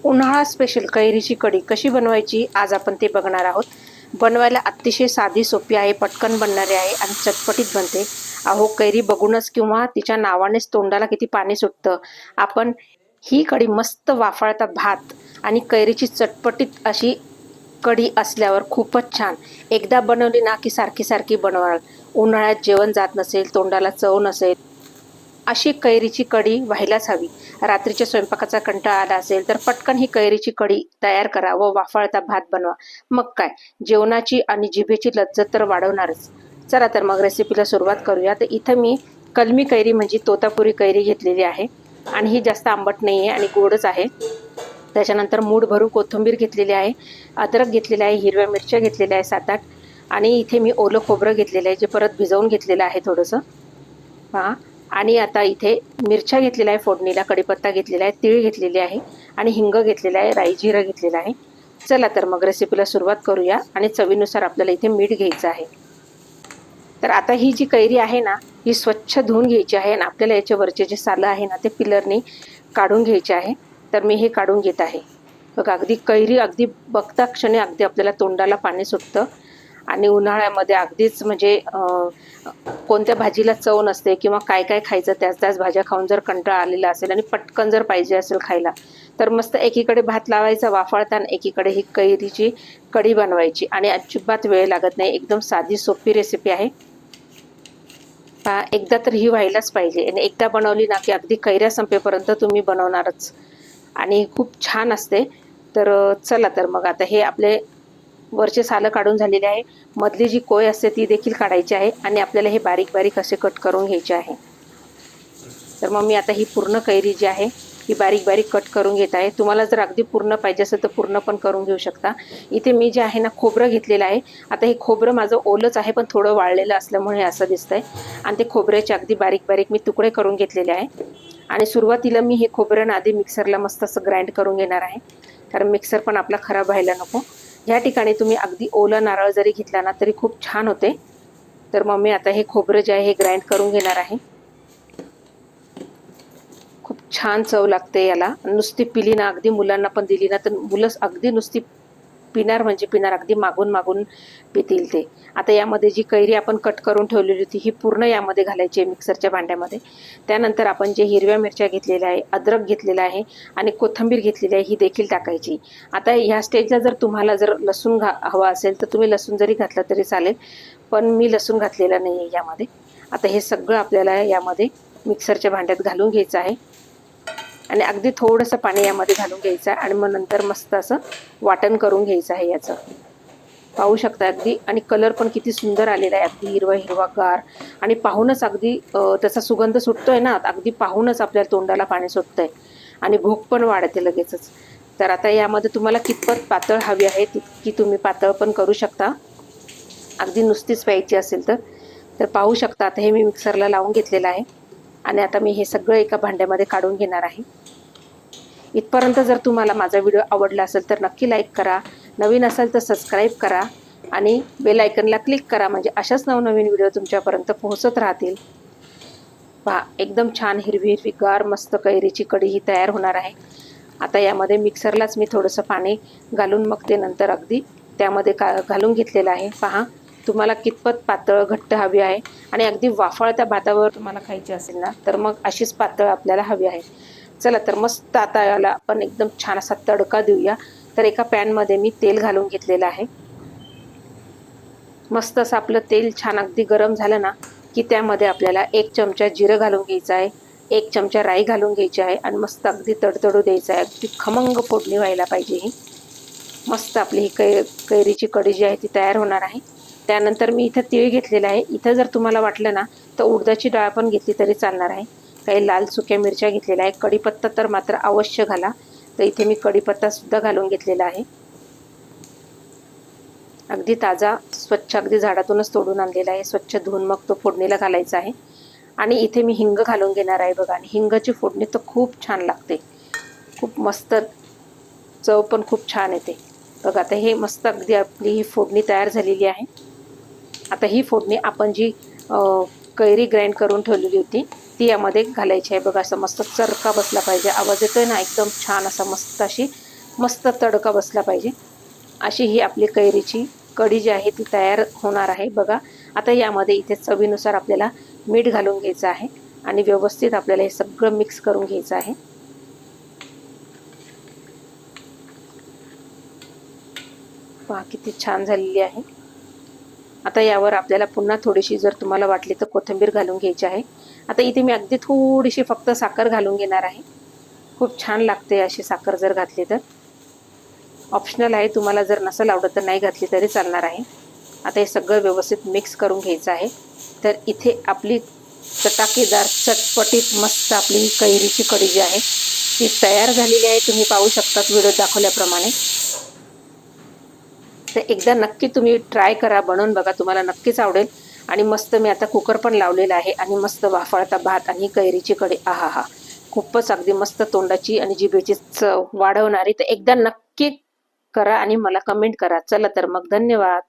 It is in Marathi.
उन्हाळा स्पेशल कैरीची कढी कशी बनवायची आज आपण ते बघणार आहोत। बनवायला अतिशय साधी सोपी आहे, पटकन बनणारी आहे आणि चटपटीत बनते। अहो कैरी बघूनच किंवा तिच्या नावानेच तोंडाला किती पाणी सुटतं। आपण ही कढी मस्त वाफाळता भात आणि कैरीची चटपटीत अशी कढी असल्यावर खूपच छान। एकदा बनवली ना की सारखी सारखी बनवाल। उन्हाळ्यात जेवण जात नसेल, तोंडाला चव नसेल, अशी कैरीची कढी व्हायलाच हवी। रात्रीच्या स्वयंपाकाचा कंटाळा आला असेल तर पटकन ही कैरीची कढी तयार करा व वाफाळता भात बनवा। मग काय, जेवणाची आणि जिभेची लज्जत तर वाढवणारच। चला तर मग रेसिपीला सुरुवात करूया। तर इथं मी कलमी कैरी म्हणजे तोतापुरी कैरी घेतलेली आहे आणि ही जास्त आंबट नाही आहे आणि गोडच आहे। त्याच्यानंतर मूठ भरून कोथिंबीर घेतलेली आहे, अद्रक घेतलेला आहे, हिरव्या मिरच्या घेतलेल्या आहे 7-8 आणि इथे मी ओलं खोबरं घेतलेलं आहे जे परत भिजवून घेतलेलं आहे थोडंसं पहा। आणि आता इथे मिरच्या घेतलेल्या आहे फोडणीला, कढीपत्ता घेतलेला आहे, तीळ घेतलेली आहे आणि हिंग घेतलेला आहे, राई जिरं घेतलेलं आहे। चला तर मग रेसिपीला सुरुवात करूया आणि चवीनुसार आपल्याला इथे मीठ घ्यायचं आहे। तर आता ही जी कैरी आहे ना, ही स्वच्छ धुवून घ्यायची आहे आणि आपल्याला याच्या वरचे जे सालं आहे ना ते पिलरने काढून घ्यायचे आहे। तर मी हे काढून घेत आहे। बघा अगदी कैरी अगदी बघता क्षणी अगदी आपल्याला तोंडाला पाणी सुटतं आणि उन्हाळ्यामध्ये अगदीच म्हणजे कोणत्या भाजीला चव नसते किंवा काय काय खायचं त्याच त्याच भाज्या खाऊन जर कंटाळा आलेला असेल आणि पटकन जर पाहिजे असेल खायला तर मस्त एकीकडे भात लावायचा वाफाळताना, एकीकडे ही कैरीची कढी बनवायची आणि अजिबात वेळ लागत नाही। एकदम साधी सोपी रेसिपी आहे। एकदा तर ही व्हायलाच पाहिजे आणि एकदा बनवली ना की अगदी कैऱ्या संपेपर्यंत तुम्ही बनवणारच आणि खूप छान असते। तर चला तर मग आता हे आपले वरचे सालं काढून झालेले आहे, मधली जी कोय असते ती देखील काढायची आहे आणि आपल्याला हे बारीक बारीक असे कट करून घ्यायचे आहे। तर मग मी आता ही पूर्ण कैरी जी आहे ही बारीक बारीक कट करून घेत आहे। तुम्हाला जर अगदी पूर्ण पाहिजे असेल तर पूर्ण पण करून घेऊ शकता। इथे मी जे आहे ना खोबरं घेतलेलं आहे। आता हे खोबरं माझं ओलच आहे पण थोडं वाळलेलं असल्यामुळे असं दिसतंय आणि ते खोबऱ्याचे अगदी बारीक बारीक मी तुकडे करून घेतलेले आहे आणि सुरुवातीला मी हे खोबरं आधी मिक्सरला मस्त असं ग्राइंड करून घेणार आहे, कारण मिक्सर पण आपला खराब व्हायला नको। ह्या ठिकाणी तुम्ही अगदी ओला नारळ जरी घेतला ना तरी खूप छान होते। तर मग मी आता हे खोबरं जे आहे हे ग्राइंड करून घेणार आहे। खूप छान चव लागते याला। नुसती पिली ना, अगदी मुलांना पण दिली ना तर मुलं अगदी नुसती पिणार म्हणजे पिणार, अगदी मागून मागून पितील ते। आता यामध्ये जी कैरी आपण कट करून ठेवलेली होती ही पूर्ण यामध्ये घालायची आहे मिक्सरच्या भांड्यामध्ये। त्यानंतर आपण जे हिरव्या मिरच्या घेतलेल्या आहे, अद्रक घेतलेला आहे आणि कोथिंबीर घेतलेली आहे ही देखील टाकायची। आता ह्या स्टेजला जर तुम्हाला जर लसूण हवा असेल तर तुम्ही लसूण जरी घातला तरी चालेल, पण मी लसूण घातलेला नाही आहे यामध्ये। आता हे सगळं आपल्याला यामध्ये मिक्सरच्या भांड्यात घालून घ्यायचं आहे आणि अगदी थोडंसं पाणी यामध्ये घालून घ्यायचं आहे आणि मग नंतर मस्त असं वाटण करून घ्यायचं आहे याचं। पाहू शकता अगदी, आणि कलर पण किती सुंदर आलेला आहे, अगदी हिरवा हिरवागार आणि पाहूनच अगदी त्याचा सुगंध सुटतोय ना, अगदी पाहूनच आपल्या तोंडाला पाणी सुटतंय आणि भूक पण वाढते लगेचच। तर आता यामध्ये तुम्हाला कितपत पातळ हवी आहे तितकी तुम्ही पातळ पण करू शकता, अगदी नुसतीच प्यायची असेल तर। तर पाहू शकता आता हे मी मिक्सरला लावून घेतलेलं आहे आणि आता मी हे सगळं एका भांड्यामध्ये काढून घेणार आहे। इथपर्यंत जर तुम्हाला माझा व्हिडिओ आवडला असेल तर नक्की लाईक करा, नवीन असेल तर सबस्क्राईब करा आणि बेल आयकनला क्लिक करा, म्हणजे अशाच नवनवीन व्हिडिओ तुमच्यापर्यंत पोहोचत राहतील। पहा एकदम छान हिरवी हिरवीगार मस्त कैरीची कढी ही तयार होणार आहे। आता यामध्ये मिक्सरलाच मी थोडंसं पाणी घालून मग ते नंतर अगदी त्यामध्ये घालून घेतलेलं आहे। पहा तुम्हाला कितपत पातळ घट्ट हवी आहे आणि अगदी वाफाळत्या भातावर तुम्हाला खायची असेल ना तर मग अशीच पातळ आपल्याला हवी आहे। चला तर मस्त आता याला आपण एकदम छान असा तडका देऊया। तर एका पॅनमध्ये मी तेल घालून घेतलेलं आहे। मस्त असं आपलं तेल छान अगदी गरम झालं ना की त्यामध्ये आपल्याला 1 चमचा जिरं घालून घ्यायचं आहे, 1 चमचा राई घालून घ्यायची आहे आणि मस्त अगदी तडतडू द्यायचं आहे। अगदी खमंग फोडणी व्हायला पाहिजे ही। मस्त आपली ही कैरीची कढी जी आहे ती तयार होणार आहे। त्यानंतर मी इथं तीळ घेतलेला आहे। इथं जर तुम्हाला वाटलं ना तर उडदाची डाळ पण घेतली तरी चालणार आहे। काही लाल सुक्या मिरच्या घेतलेल्या आहे, कढीपत्ता तर मात्र अवश्य घाला। तर इथे मी कढीपत्ता सुद्धा घालून घेतलेला आहे, अगदी ताजा स्वच्छ अगदी झाडातूनच तोडून आणलेला आहे। स्वच्छ धुवून मग तो फोडणीला घालायचा आहे आणि इथे मी हिंग घालून घेणार आहे बघा, आणि हिंगाची फोडणी तर खूप छान लागते, खूप मस्त चव पण खूप छान येते बघा। आता हे मस्त अगदी आपली ही फोडणी तयार झालेली आहे। आता ही फोडणी आपण जी कैरी ग्राइंड करून ठेवलेली होती ती यामध्ये घालायची आहे बघा। असं मस्त चरका बसला पाहिजे, आवाज येतोय ना, एकदम छान असा मस्त अशी मस्त तडका बसला पाहिजे. अशी ही आपली कैरीची कढी जी आहे ती तयार होणार आहे बघा. आता यामध्ये इथे चवीनुसार आपल्याला मीठ घालून घ्यायचं आहे आणि व्यवस्थित आपल्याला हे सगळं मिक्स करून घ्यायचं आहे. पहा किती छान झालेली आहे. आता यावर आपल्याला पुन्हा थोडीशी जर तुम्हाला वाटली तर कोथिंबीर घालून घ्यायची आहे. आता इथे मी अगदी थोडीशी फक्त साखर घालून घेणार आहे. खूप छान लागते अशी साखर जर घातली तर. ऑप्शनल आहे, तुम्हाला जर नसेल आवडत तर नाही घातली तरी चालणार आहे. आता हे सगळं व्यवस्थित मिक्स करून घ्यायचं आहे. तर इथे आपली चटाकेदार चटपटीत मस्त आपली कैरीची कढी जी आहे ती तयार झालेली आहे. तुम्ही पाहू शकता व्हिडिओ दाखवल्याप्रमाणे. तर एकदा नक्की तुम्ही ट्राय करा, बनवून बघा, तुम्हाला नक्कीच आवडेल. आणि मस्त मी आता कुकर पण लावलेला आहे आणि मस्त वाफाळता भात आणि कैरीची कढी, आहा हा, खूपच अगदी मस्त तोंडाची आणि जिभेची चव वाढवणारी. तर एकदा नक्की करा आणि मला कमेंट करा. चला तर मग, धन्यवाद.